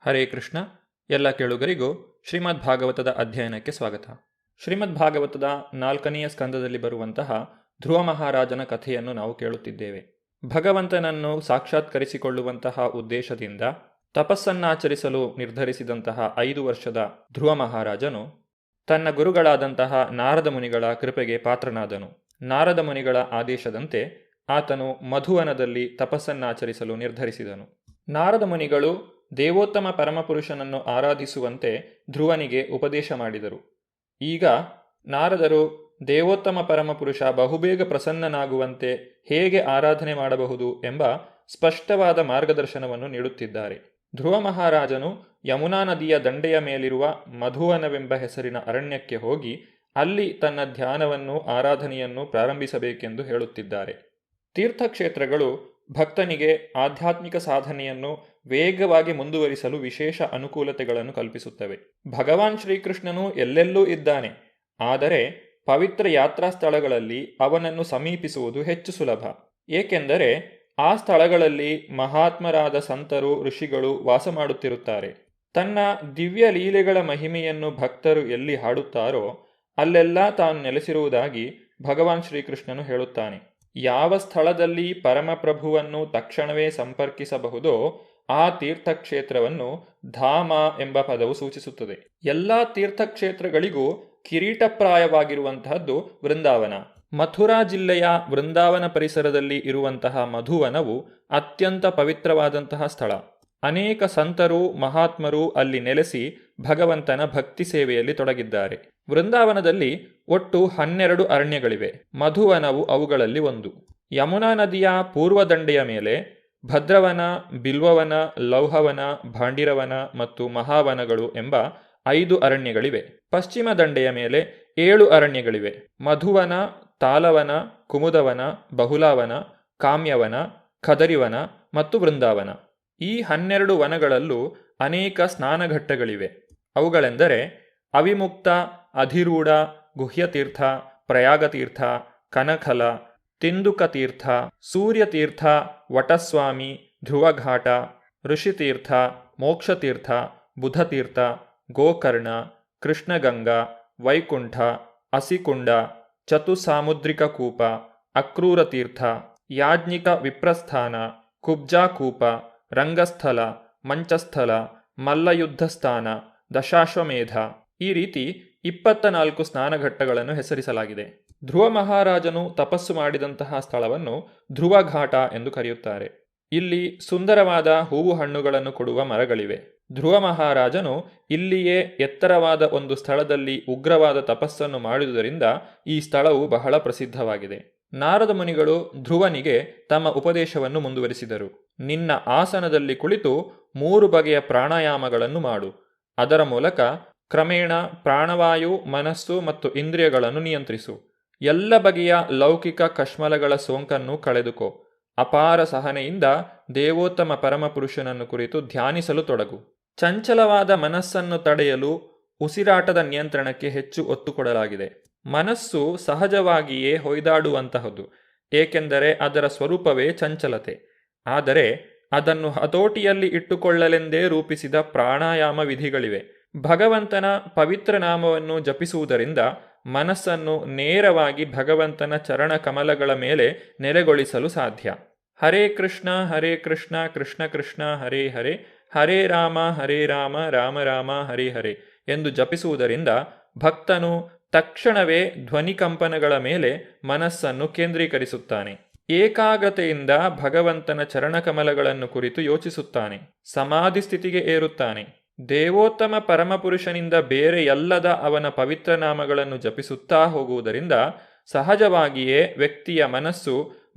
ಹರೇ ಕೃಷ್ಣ. ಎಲ್ಲ ಕೇಳುಗರಿಗೂ ಶ್ರೀಮದ್ ಭಾಗವತದ ಅಧ್ಯಯನಕ್ಕೆ ಸ್ವಾಗತ. ಶ್ರೀಮದ್ ಭಾಗವತದ 4ನೆಯ ಸ್ಕಂದದಲ್ಲಿ ಬರುವಂತಹ ಧ್ರುವ ಮಹಾರಾಜನ ಕಥೆಯನ್ನು ನಾವು ಕೇಳುತ್ತಿದ್ದೇವೆ. ಭಗವಂತನನ್ನು ಸಾಕ್ಷಾತ್ಕರಿಸಿಕೊಳ್ಳುವಂತಹ ಉದ್ದೇಶದಿಂದ ತಪಸ್ಸನ್ನಾಚರಿಸಲು ನಿರ್ಧರಿಸಿದಂತಹ 5 ವರ್ಷದ ಧ್ರುವ ಮಹಾರಾಜನು ತನ್ನ ಗುರುಗಳಾದಂತಹ ನಾರದ ಮುನಿಗಳ ಕೃಪೆಗೆ ಪಾತ್ರನಾದನು. ನಾರದ ಮುನಿಗಳ ಆದೇಶದಂತೆ ಆತನು ಮಧುವನದಲ್ಲಿ ತಪಸ್ಸನ್ನಾಚರಿಸಲು ನಿರ್ಧರಿಸಿದನು. ನಾರದ ಮುನಿಗಳು ದೇವೋತ್ತಮ ಪರಮಪುರುಷನನ್ನು ಆರಾಧಿಸುವಂತೆ ಧ್ರುವನಿಗೆ ಉಪದೇಶ ಮಾಡಿದರು. ಈಗ ನಾರದರು ದೇವೋತ್ತಮ ಪರಮಪುರುಷ ಬಹುಬೇಗ ಪ್ರಸನ್ನನಾಗುವಂತೆ ಹೇಗೆ ಆರಾಧನೆ ಮಾಡಬಹುದು ಎಂಬ ಸ್ಪಷ್ಟವಾದ ಮಾರ್ಗದರ್ಶನವನ್ನು ನೀಡುತ್ತಿದ್ದಾರೆ. ಧ್ರುವ ಮಹಾರಾಜನು ಯಮುನಾ ನದಿಯ ದಂಡೆಯ ಮೇಲಿರುವ ಮಧುವನವೆಂಬ ಹೆಸರಿನ ಅರಣ್ಯಕ್ಕೆ ಹೋಗಿ ಅಲ್ಲಿ ತನ್ನ ಧ್ಯಾನವನ್ನು ಆರಾಧನೆಯನ್ನು ಪ್ರಾರಂಭಿಸಬೇಕೆಂದು ಹೇಳುತ್ತಿದ್ದಾರೆ. ತೀರ್ಥಕ್ಷೇತ್ರಗಳು ಭಕ್ತನಿಗೆ ಆಧ್ಯಾತ್ಮಿಕ ಸಾಧನೆಯನ್ನು ವೇಗವಾಗಿ ಮುಂದುವರಿಸಲು ವಿಶೇಷ ಅನುಕೂಲತೆಗಳನ್ನು ಕಲ್ಪಿಸುತ್ತವೆ. ಭಗವಾನ್ ಶ್ರೀಕೃಷ್ಣನು ಎಲ್ಲೆಲ್ಲೂ ಇದ್ದಾನೆ, ಆದರೆ ಪವಿತ್ರ ಯಾತ್ರಾ ಸ್ಥಳಗಳಲ್ಲಿ ಅವನನ್ನು ಸಮೀಪಿಸುವುದು ಹೆಚ್ಚು ಸುಲಭ. ಏಕೆಂದರೆ ಆ ಸ್ಥಳಗಳಲ್ಲಿ ಮಹಾತ್ಮರಾದ ಸಂತರು ಋಷಿಗಳು ವಾಸ ಮಾಡುತ್ತಿರುತ್ತಾರೆ. ತನ್ನ ದಿವ್ಯ ಲೀಲೆಗಳ ಮಹಿಮೆಯನ್ನು ಭಕ್ತರು ಎಲ್ಲಿ ಹಾಡುತ್ತಾರೋ ಅಲ್ಲೆಲ್ಲ ತಾನು ನೆಲೆಸಿರುವುದಾಗಿ ಭಗವಾನ್ ಶ್ರೀಕೃಷ್ಣನು ಹೇಳುತ್ತಾನೆ. ಯಾವ ಸ್ಥಳದಲ್ಲಿ ಪರಮಪ್ರಭುವನ್ನು ತಕ್ಷಣವೇ ಸಂಪರ್ಕಿಸಬಹುದೋ ಆ ತೀರ್ಥಕ್ಷೇತ್ರವನ್ನು ಧಾಮ ಎಂಬ ಪದವು ಸೂಚಿಸುತ್ತದೆ. ಎಲ್ಲ ತೀರ್ಥಕ್ಷೇತ್ರಗಳಿಗೂ ಕಿರೀಟಪ್ರಾಯವಾಗಿರುವಂತಹದ್ದು ವೃಂದಾವನ. ಮಥುರಾ ಜಿಲ್ಲೆಯ ವೃಂದಾವನ ಪರಿಸರದಲ್ಲಿ ಇರುವಂತಹ ಮಧುವನವು ಅತ್ಯಂತ ಪವಿತ್ರವಾದಂತಹ ಸ್ಥಳ. ಅನೇಕ ಸಂತರು ಮಹಾತ್ಮರು ಅಲ್ಲಿ ನೆಲೆಸಿ ಭಗವಂತನ ಭಕ್ತಿ ಸೇವೆಯಲ್ಲಿ ತೊಡಗಿದ್ದಾರೆ. ವೃಂದಾವನದಲ್ಲಿ ಒಟ್ಟು 12 ಅರಣ್ಯಗಳಿವೆ. ಮಧುವನವು ಅವುಗಳಲ್ಲಿ ಒಂದು. ಯಮುನಾ ನದಿಯ ಪೂರ್ವ ದಂಡೆಯ ಮೇಲೆ ಭದ್ರವನ, ಬಿಲ್ವವನ, ಲೌಹವನ, ಭಾಂಡಿರವನ ಮತ್ತು ಮಹಾವನಗಳು ಎಂಬ 5 ಅರಣ್ಯಗಳಿವೆ. ಪಶ್ಚಿಮ ದಂಡೆಯ ಮೇಲೆ 7 ಅರಣ್ಯಗಳಿವೆ. ಮಧುವನ, ತಾಲವನ, ಕುಮುದವನ, ಬಹುಲಾವನ, ಕಾಮ್ಯವನ, ಖದರಿವನ ಮತ್ತು ವೃಂದಾವನ. ಈ 12 ವನಗಳಲ್ಲೂ ಅನೇಕ ಸ್ನಾನಘಟ್ಟಗಳಿವೆ. ಅವುಗಳೆಂದರೆ ಅವಿಮುಕ್ತ, ಅಧಿರೂಢ, ಗುಹ್ಯತೀರ್ಥ, ಪ್ರಯಾಗತೀರ್ಥ, ಕನಖಲ, ತಿಂದುಕತೀರ್ಥ, ಸೂರ್ಯತೀರ್ಥ, ವಟಸ್ವಾಮಿ, ಧ್ರುವಘಾಟ, ಋಷಿತೀರ್ಥ, ಮೋಕ್ಷತೀರ್ಥ, ಬುಧತೀರ್ಥ, ಗೋಕರ್ಣ, ಕೃಷ್ಣಗಂಗಾ, ವೈಕುಂಠ, ಅಸಿಕುಂಡ, ಚತುಸಾಮುದ್ರಿಕ ಕೂಪ, ಅಕ್ರೂರತೀರ್ಥ, ಯಾಜ್ಞಿಕ ವಿಪ್ರಸ್ಥಾನ, ಕುಬ್ಜಾಕೂಪ, ರಂಗಸ್ಥಲ, ಮಂಚಸ್ಥಲ, ಮಲ್ಲಯುದ್ಧಸ್ಥಾನ, ದಶಾಶ್ವಮೇಧ, ಈ ರೀತಿ 24 ಸ್ನಾನಘಟ್ಟಗಳನ್ನು ಹೆಸರಿಸಲಾಗಿದೆ. ಧ್ರುವ ಮಹಾರಾಜನು ತಪಸ್ಸು ಮಾಡಿದಂತಹ ಸ್ಥಳವನ್ನು ಧ್ರುವಘಾಟ ಎಂದು ಕರೆಯುತ್ತಾರೆ. ಇಲ್ಲಿ ಸುಂದರವಾದ ಹೂವು ಹಣ್ಣುಗಳನ್ನು ಕೊಡುವ ಮರಗಳಿವೆ. ಧ್ರುವ ಮಹಾರಾಜನು ಇಲ್ಲಿಯೇ ಎತ್ತರವಾದ ಒಂದು ಸ್ಥಳದಲ್ಲಿ ಉಗ್ರವಾದ ತಪಸ್ಸನ್ನು ಮಾಡಿದುದರಿಂದ ಈ ಸ್ಥಳವು ಬಹಳ ಪ್ರಸಿದ್ಧವಾಗಿದೆ. ನಾರದ ಮುನಿಗಳು ಧ್ರುವನಿಗೆ ತಮ್ಮ ಉಪದೇಶವನ್ನು ಮುಂದುವರಿಸಿದರು. ನಿನ್ನ ಆಸನದಲ್ಲಿ ಕುಳಿತು 3 ಬಗೆಯ ಪ್ರಾಣಾಯಾಮಗಳನ್ನು ಮಾಡು. ಅದರ ಮೂಲಕ ಕ್ರಮೇಣ ಪ್ರಾಣವಾಯು, ಮನಸ್ಸು ಮತ್ತು ಇಂದ್ರಿಯಗಳನ್ನು ನಿಯಂತ್ರಿಸು. ಎಲ್ಲ ಬಗೆಯ ಲೌಕಿಕ ಕಶ್ಮಲಗಳ ಸೋಂಕನ್ನು ಕಳೆದುಕೋ. ಅಪಾರ ಸಹನೆಯಿಂದ ದೇವೋತ್ತಮ ಪರಮಪುರುಷನನ್ನು ಕುರಿತು ಧ್ಯಾನಿಸಲು ತೊಡಗು. ಚಂಚಲವಾದ ಮನಸ್ಸನ್ನು ತಡೆಯಲು ಉಸಿರಾಟದ ನಿಯಂತ್ರಣಕ್ಕೆ ಹೆಚ್ಚು ಒತ್ತು ಕೊಡಲಾಗಿದೆ. ಮನಸ್ಸು ಸಹಜವಾಗಿಯೇ ಹೊಯ್ದಾಡುವಂತಹದ್ದು, ಏಕೆಂದರೆ ಅದರ ಸ್ವರೂಪವೇ ಚಂಚಲತೆ. ಆದರೆ ಅದನ್ನು ಹತೋಟಿಯಲ್ಲಿ ಇಟ್ಟುಕೊಳ್ಳಲೆಂದೇ ರೂಪಿಸಿದ ಪ್ರಾಣಾಯಾಮ ವಿಧಿಗಳಿವೆ. ಭಗವಂತನ ಪವಿತ್ರ ನಾಮವನ್ನು ಜಪಿಸುವುದರಿಂದ ಮನಸ್ಸನ್ನು ನೇರವಾಗಿ ಭಗವಂತನ ಚರಣ ಕಮಲಗಳ ಮೇಲೆ ನೆಲೆಗೊಳಿಸಲು ಸಾಧ್ಯ. ಹರೇ ಕೃಷ್ಣ ಕೃಷ್ಣ ಕೃಷ್ಣ ಹರೇ ಹರೇ, ಹರೇ ರಾಮ ರಾಮ ರಾಮ ಹರೇ ಹರೇ ಎಂದು ಜಪಿಸುವುದರಿಂದ ಭಕ್ತನು ತಕ್ಷಣವೇ ಧ್ವನಿಕಂಪನಗಳ ಮೇಲೆ ಮನಸ್ಸನ್ನು ಕೇಂದ್ರೀಕರಿಸುತ್ತಾನೆ. ಏಕಾಗ್ರತೆಯಿಂದ ಭಗವಂತನ ಚರಣಕಮಲಗಳನ್ನು ಕುರಿತು ಯೋಚಿಸುತ್ತಾನೆ. ಸಮಾಧಿ ಸ್ಥಿತಿಗೆ ಏರುತ್ತಾನೆ. ದೇವೋತ್ತಮ ಪರಮಪುರುಷನಿಂದ ಬೇರೆ ಎಲ್ಲದ ಅವನ ಪವಿತ್ರ ನಾಮಗಳನ್ನು ಜಪಿಸುತ್ತಾ ಹೋಗುವುದರಿಂದ ಸಹಜವಾಗಿಯೇ ವ್ಯಕ್ತಿಯ ಮನಸ್ಸು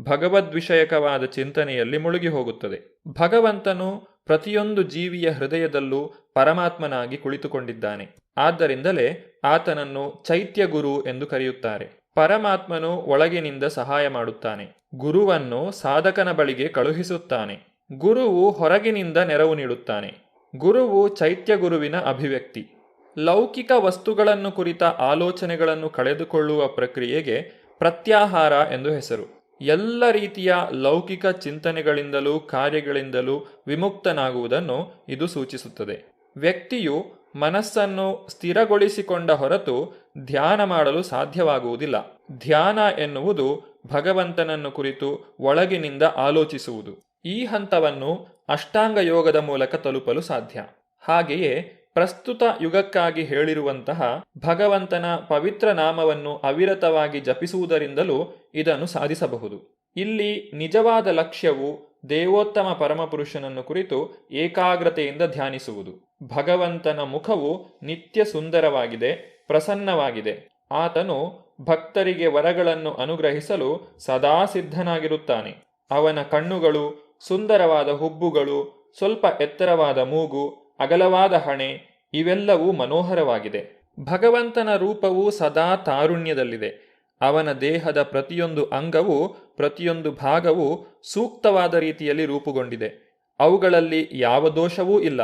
ಭಗವದ್ವಿಷಯಕವಾದ ಚಿಂತನೆಯಲ್ಲಿ ಮುಳುಗಿ ಹೋಗುತ್ತದೆ. ಭಗವಂತನು ಪ್ರತಿಯೊಂದು ಜೀವಿಯ ಹೃದಯದಲ್ಲೂ ಪರಮಾತ್ಮನಾಗಿ ಕುಳಿತುಕೊಂಡಿದ್ದಾನೆ. ಆದ್ದರಿಂದಲೇ ಆತನನ್ನು ಚೈತ್ಯ ಗುರು ಎಂದು ಕರೆಯುತ್ತಾರೆ. ಪರಮಾತ್ಮನು ಒಳಗಿನಿಂದ ಸಹಾಯ ಮಾಡುತ್ತಾನೆ. ಗುರುವನ್ನು ಸಾಧಕನ ಬಳಿಗೆ ಕಳುಹಿಸುತ್ತಾನೆ. ಗುರುವು ಹೊರಗಿನಿಂದ ನೆರವು ನೀಡುತ್ತಾನೆ. ಗುರುವು ಚೈತ್ಯ ಗುರುವಿನ ಅಭಿವ್ಯಕ್ತಿ. ಲೌಕಿಕ ವಸ್ತುಗಳನ್ನು ಕುರಿತ ಆಲೋಚನೆಗಳನ್ನು ಕಳೆದುಕೊಳ್ಳುವ ಪ್ರಕ್ರಿಯೆಗೆ ಪ್ರತ್ಯಾಹಾರ ಎಂದು ಹೆಸರು. ಎಲ್ಲ ರೀತಿಯ ಲೌಕಿಕ ಚಿಂತನೆಗಳಿಂದಲೂ ಕಾರ್ಯಗಳಿಂದಲೂ ವಿಮುಕ್ತನಾಗುವುದನ್ನು ಇದು ಸೂಚಿಸುತ್ತದೆ. ವ್ಯಕ್ತಿಯು ಮನಸ್ಸನ್ನು ಸ್ಥಿರಗೊಳಿಸಿಕೊಂಡ ಹೊರತು ಧ್ಯಾನ ಮಾಡಲು ಸಾಧ್ಯವಾಗುವುದಿಲ್ಲ. ಧ್ಯಾನ ಎನ್ನುವುದು ಭಗವಂತನನ್ನು ಕುರಿತು ಒಳಗಿನಿಂದ ಆಲೋಚಿಸುವುದು. ಈ ಹಂತವನ್ನು ಅಷ್ಟಾಂಗ ಯೋಗದ ಮೂಲಕ ತಲುಪಲು ಸಾಧ್ಯ. ಹಾಗೆಯೇ ಪ್ರಸ್ತುತ ಯುಗಕ್ಕಾಗಿ ಹೇಳಿರುವಂತಹ ಭಗವಂತನ ಪವಿತ್ರ ನಾಮವನ್ನು ಅವಿರತವಾಗಿ ಜಪಿಸುವುದರಿಂದಲೂ ಇದನ್ನು ಸಾಧಿಸಬಹುದು. ಇಲ್ಲಿ ನಿಜವಾದ ಲಕ್ಷ್ಯವು ದೇವೋತ್ತಮ ಪರಮಪುರುಷನನ್ನು ಕುರಿತು ಏಕಾಗ್ರತೆಯಿಂದ ಧ್ಯಾನಿಸುವುದು. ಭಗವಂತನ ಮುಖವು ನಿತ್ಯ ಸುಂದರವಾಗಿದೆ, ಪ್ರಸನ್ನವಾಗಿದೆ. ಆತನು ಭಕ್ತರಿಗೆ ವರಗಳನ್ನು ಅನುಗ್ರಹಿಸಲು ಸದಾ ಸಿದ್ಧನಾಗಿರುತ್ತಾನೆ. ಅವನ ಕಣ್ಣುಗಳು, ಸುಂದರವಾದ ಹುಬ್ಬುಗಳು, ಸ್ವಲ್ಪ ಎತ್ತರವಾದ ಮೂಗು, ಅಗಲವಾದ ಹಣೆ ಇವೆಲ್ಲವೂ ಮನೋಹರವಾಗಿದೆ. ಭಗವಂತನ ರೂಪವು ಸದಾ ತಾರುಣ್ಯದಲ್ಲಿದೆ. ಅವನ ದೇಹದ ಪ್ರತಿಯೊಂದು ಅಂಗವೂ ಪ್ರತಿಯೊಂದು ಭಾಗವೂ ಸೂಕ್ತವಾದ ರೀತಿಯಲ್ಲಿ ರೂಪುಗೊಂಡಿದೆ. ಅವುಗಳಲ್ಲಿ ಯಾವ ದೋಷವೂ ಇಲ್ಲ.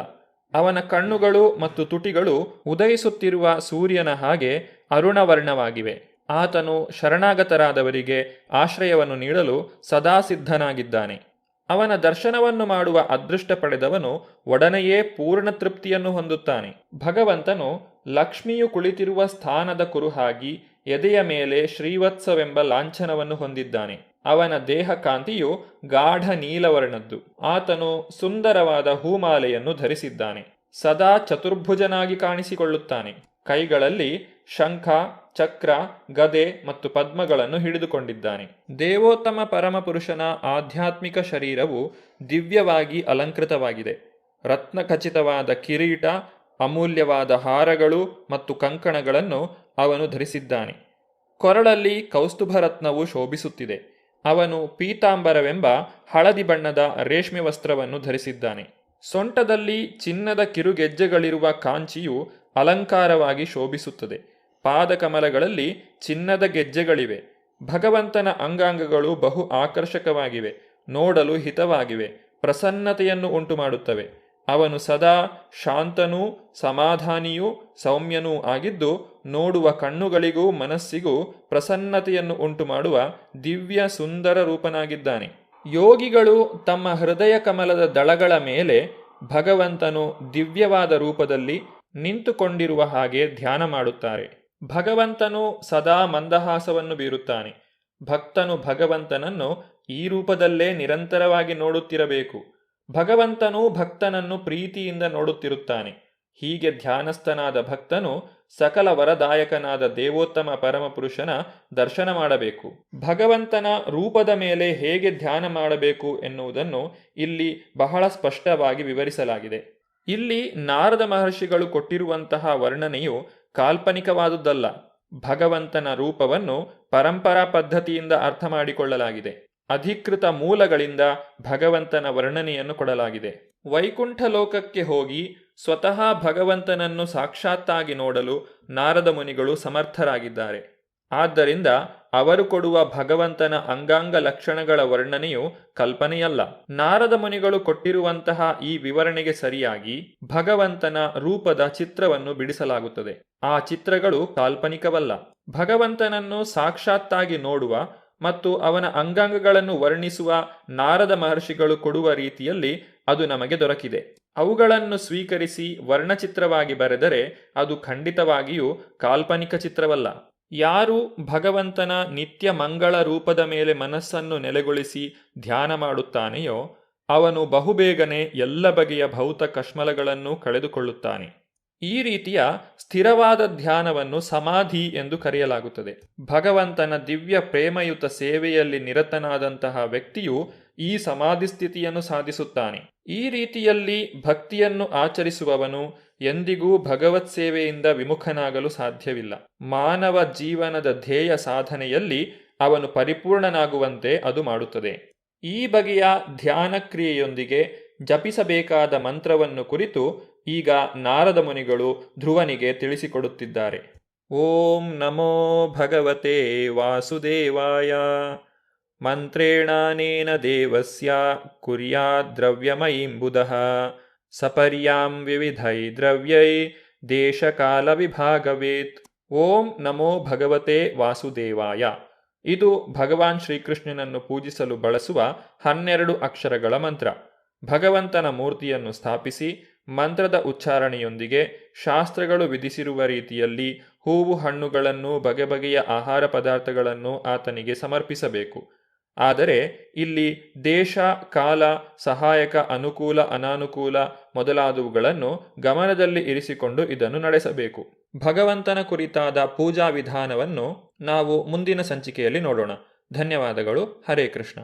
ಅವನ ಕಣ್ಣುಗಳು ಮತ್ತು ತುಟಿಗಳು ಉದಯಿಸುತ್ತಿರುವ ಸೂರ್ಯನ ಹಾಗೆ ಅರುಣವರ್ಣವಾಗಿವೆ. ಆತನು ಶರಣಾಗತರಾದವರಿಗೆ ಆಶ್ರಯವನ್ನು ನೀಡಲು ಸದಾ ಸಿದ್ಧನಾಗಿದ್ದಾನೆ. ಅವನ ದರ್ಶನವನ್ನು ಮಾಡುವ ಅದೃಷ್ಟ ಪಡೆದವನು ಒಡನೆಯೇ ಪೂರ್ಣ ತೃಪ್ತಿಯನ್ನು ಹೊಂದುತ್ತಾನೆ. ಭಗವಂತನು ಲಕ್ಷ್ಮಿಯು ಕುಳಿತಿರುವ ಸ್ಥಾನದ ಕುರುಹಾಗಿ ಎದೆಯ ಮೇಲೆ ಶ್ರೀವತ್ಸವೆಂಬ ಲಾಂಛನವನ್ನು ಹೊಂದಿದ್ದಾನೆ. ಅವನ ದೇಹ ಕಾಂತಿಯು ಗಾಢ ನೀಲವರ್ಣದ್ದು. ಆತನು ಸುಂದರವಾದ ಹೂಮಾಲೆಯನ್ನು ಧರಿಸಿದ್ದಾನೆ. ಸದಾ ಚತುರ್ಭುಜನಾಗಿ ಕಾಣಿಸಿಕೊಳ್ಳುತ್ತಾನೆ. ಕೈಗಳಲ್ಲಿ ಶಂಖ, ಚಕ್ರ, ಗದೆ ಮತ್ತು ಪದ್ಮಗಳನ್ನು ಹಿಡಿದುಕೊಂಡಿದ್ದಾನೆ. ದೇವೋತ್ತಮ ಪರಮಪುರುಷನ ಆಧ್ಯಾತ್ಮಿಕ ಶರೀರವು ದಿವ್ಯವಾಗಿ ಅಲಂಕೃತವಾಗಿದೆ. ರತ್ನಖಚಿತವಾದ ಕಿರೀಟ, ಅಮೂಲ್ಯವಾದ ಹಾರಗಳು ಮತ್ತು ಕಂಕಣಗಳನ್ನು ಅವನು ಧರಿಸಿದ್ದಾನೆ. ಕೊರಳಲ್ಲಿ ಕೌಸ್ತುಭರತ್ನವು ಶೋಭಿಸುತ್ತಿದೆ. ಅವನು ಪೀತಾಂಬರವೆಂಬ ಹಳದಿ ಬಣ್ಣದ ರೇಷ್ಮೆ ವಸ್ತ್ರವನ್ನು ಧರಿಸಿದ್ದಾನೆ. ಸೊಂಟದಲ್ಲಿ ಚಿನ್ನದ ಕಿರುಗೆಜ್ಜೆಗಳಿರುವ ಕಾಂಚಿಯು ಅಲಂಕಾರವಾಗಿ ಶೋಭಿಸುತ್ತದೆ. ಪಾದಕಮಲಗಳಲ್ಲಿ ಚಿನ್ನದ ಗೆಜ್ಜೆಗಳಿವೆ. ಭಗವಂತನ ಅಂಗಾಂಗಗಳು ಬಹು ಆಕರ್ಷಕವಾಗಿವೆ, ನೋಡಲು ಹಿತವಾಗಿವೆ, ಪ್ರಸನ್ನತೆಯನ್ನು ಉಂಟುಮಾಡುತ್ತವೆ. ಅವನು ಸದಾ ಶಾಂತನೂ ಸಮಾಧಾನಿಯೂ ಸೌಮ್ಯನೂ ಆಗಿದ್ದು ನೋಡುವ ಕಣ್ಣುಗಳಿಗೂ ಮನಸ್ಸಿಗೂ ಪ್ರಸನ್ನತೆಯನ್ನು ಉಂಟುಮಾಡುವ ದಿವ್ಯ ಸುಂದರ ರೂಪನಾಗಿದ್ದಾನೆ. ಯೋಗಿಗಳು ತಮ್ಮ ಹೃದಯ ಕಮಲದ ದಳಗಳ ಮೇಲೆ ಭಗವಂತನು ದಿವ್ಯವಾದ ರೂಪದಲ್ಲಿ ನಿಂತುಕೊಂಡಿರುವ ಹಾಗೆ ಧ್ಯಾನ ಮಾಡುತ್ತಾರೆ. ಭಗವಂತನು ಸದಾ ಮಂದಹಾಸವನ್ನು ಬೀರುತ್ತಾನೆ. ಭಕ್ತನು ಭಗವಂತನನ್ನು ಈ ರೂಪದಲ್ಲೇ ನಿರಂತರವಾಗಿ ನೋಡುತ್ತಿರಬೇಕು. ಭಗವಂತನು ಭಕ್ತನನ್ನು ಪ್ರೀತಿಯಿಂದ ನೋಡುತ್ತಿರುತ್ತಾನೆ. ಹೀಗೆ ಧ್ಯಾನಸ್ಥನಾದ ಭಕ್ತನು ಸಕಲ ವರದಾಯಕನಾದ ದೇವೋತ್ತಮ ಪರಮಪುರುಷನ ದರ್ಶನ ಮಾಡಬೇಕು. ಭಗವಂತನ ರೂಪದ ಮೇಲೆ ಹೇಗೆ ಧ್ಯಾನ ಮಾಡಬೇಕು ಎನ್ನುವುದನ್ನು ಇಲ್ಲಿ ಬಹಳ ಸ್ಪಷ್ಟವಾಗಿ ವಿವರಿಸಲಾಗಿದೆ. ಇಲ್ಲಿ ನಾರದ ಮಹರ್ಷಿಗಳು ಕೊಟ್ಟಿರುವಂತಹ ವರ್ಣನೆಯು ಕಾಲ್ಪನಿಕವಾದುದಲ್ಲ. ಭಗವಂತನ ರೂಪವನ್ನು ಪರಂಪರಾ ಪದ್ಧತಿಯಿಂದ ಅರ್ಥ ಮಾಡಿಕೊಳ್ಳಲಾಗಿದೆ. ಅಧಿಕೃತ ಮೂಲಗಳಿಂದ ಭಗವಂತನ ವರ್ಣನೆಯನ್ನು ಕೊಡಲಾಗಿದೆ. ವೈಕುಂಠ ಲೋಕಕ್ಕೆ ಹೋಗಿ ಸ್ವತಃ ಭಗವಂತನನ್ನು ಸಾಕ್ಷಾತ್ತಾಗಿ ನೋಡಲು ನಾರದ ಮುನಿಗಳು ಸಮರ್ಥರಾಗಿದ್ದಾರೆ. ಆದ್ದರಿಂದ ಅವರು ಕೊಡುವ ಭಗವಂತನ ಅಂಗಾಂಗ ಲಕ್ಷಣಗಳ ವರ್ಣನೆಯು ಕಲ್ಪನೆಯಲ್ಲ. ನಾರದ ಮುನಿಗಳು ಕೊಟ್ಟಿರುವಂತಹ ಈ ವಿವರಣೆಗೆ ಸರಿಯಾಗಿ ಭಗವಂತನ ರೂಪದ ಚಿತ್ರವನ್ನು ಬಿಡಿಸಲಾಗುತ್ತದೆ. ಆ ಚಿತ್ರಗಳು ಕಾಲ್ಪನಿಕವಲ್ಲ. ಭಗವಂತನನ್ನು ಸಾಕ್ಷಾತ್ತಾಗಿ ನೋಡುವ ಮತ್ತು ಅವನ ಅಂಗಾಂಗಗಳನ್ನು ವರ್ಣಿಸುವ ನಾರದ ಮಹರ್ಷಿಗಳು ಕೊಡುವ ರೀತಿಯಲ್ಲಿ ಅದು ನಮಗೆ ದೊರಕಿದೆ. ಅವುಗಳನ್ನು ಸ್ವೀಕರಿಸಿ ವರ್ಣಚಿತ್ರವಾಗಿ ಬರೆದರೆ ಅದು ಖಂಡಿತವಾಗಿಯೂ ಕಾಲ್ಪನಿಕ ಚಿತ್ರವಲ್ಲ. ಯಾರು ಭಗವಂತನ ನಿತ್ಯ ಮಂಗಳ ರೂಪದ ಮೇಲೆ ಮನಸ್ಸನ್ನು ನೆಲೆಗೊಳಿಸಿ ಧ್ಯಾನ ಮಾಡುತ್ತಾನೆಯೋ ಅವನು ಬಹುಬೇಗನೆ ಎಲ್ಲ ಬಗೆಯ ಭೌತ ಕಶ್ಮಲಗಳನ್ನು ಕಳೆದುಕೊಳ್ಳುತ್ತಾನೆ. ಈ ರೀತಿಯ ಸ್ಥಿರವಾದ ಧ್ಯಾನವನ್ನು ಸಮಾಧಿ ಎಂದು ಕರೆಯಲಾಗುತ್ತದೆ. ಭಗವಂತನ ದಿವ್ಯ ಪ್ರೇಮಯುತ ಸೇವೆಯಲ್ಲಿ ನಿರತನಾದಂತಹ ವ್ಯಕ್ತಿಯು ಈ ಸಮಾಧಿ ಸ್ಥಿತಿಯನ್ನು ಸಾಧಿಸುತ್ತಾನೆ. ಈ ರೀತಿಯಲ್ಲಿ ಭಕ್ತಿಯನ್ನು ಆಚರಿಸುವವನು ಎಂದಿಗೂ ಭಗವತ್ ಸೇವೆಯಿಂದ ವಿಮುಖನಾಗಲು ಸಾಧ್ಯವಿಲ್ಲ. ಮಾನವ ಜೀವನದ ಧ್ಯೇಯ ಸಾಧನೆಯಲ್ಲಿ ಅವನು ಪರಿಪೂರ್ಣನಾಗುವಂತೆ ಅದು ಮಾಡುತ್ತದೆ. ಈ ಬಗೆಯ ಧ್ಯಾನ ಕ್ರಿಯೆಯೊಂದಿಗೆ ಜಪಿಸಬೇಕಾದ ಮಂತ್ರವನ್ನು ಕುರಿತು ಈಗ ನಾರದ ಮುನಿಗಳು ಧ್ರುವನಿಗೆ ತಿಳಿಸಿಕೊಡುತ್ತಿದ್ದಾರೆ. ಓಂ ನಮೋ ಭಗವತೆ ವಾಸುದೇವಾಯ. ಮಂತ್ರೇಣಾನೇನ ದೇವಸ್ಯ ಕುರ್ಯಾದ್ ದ್ರವ್ಯಮಯೀಂ ಬುಧಃ ಸಪರ್ಯಾಂ ವಿವಿಧೈ ದ್ರವ್ಯೈ ದೇಶಕಾಲ ವಿಭಾಗವೇತ್. ಓಂ ನಮೋ ಭಗವತೆ ವಾಸುದೇವಾಯ. ಇದು ಭಗವಾನ್ ಶ್ರೀಕೃಷ್ಣನನ್ನು ಪೂಜಿಸಲು ಬಳಸುವ 12 ಅಕ್ಷರಗಳ ಮಂತ್ರ. ಭಗವಂತನ ಮೂರ್ತಿಯನ್ನು ಸ್ಥಾಪಿಸಿ ಮಂತ್ರದ ಉಚ್ಚಾರಣೆಯೊಂದಿಗೆ ಶಾಸ್ತ್ರಗಳು ವಿಧಿಸಿರುವ ರೀತಿಯಲ್ಲಿ ಹೂವು ಹಣ್ಣುಗಳನ್ನು ಬಗೆ ಬಗೆಯ ಆಹಾರ ಪದಾರ್ಥಗಳನ್ನು ಆತನಿಗೆ ಸಮರ್ಪಿಸಬೇಕು. ಆದರೆ ಇಲ್ಲಿ ದೇಶ, ಕಾಲ, ಸಹಾಯಕ, ಅನುಕೂಲ, ಅನಾನುಕೂಲ ಮೊದಲಾದವುಗಳನ್ನು ಗಮನದಲ್ಲಿ ಇರಿಸಿಕೊಂಡು ಇದನ್ನು ನಡೆಸಬೇಕು. ಭಗವಂತನ ಕುರಿತಾದ ಪೂಜಾ ವಿಧಾನವನ್ನು ನಾವು ಮುಂದಿನ ಸಂಚಿಕೆಯಲ್ಲಿ ನೋಡೋಣ. ಧನ್ಯವಾದಗಳು. ಹರೇ ಕೃಷ್ಣ.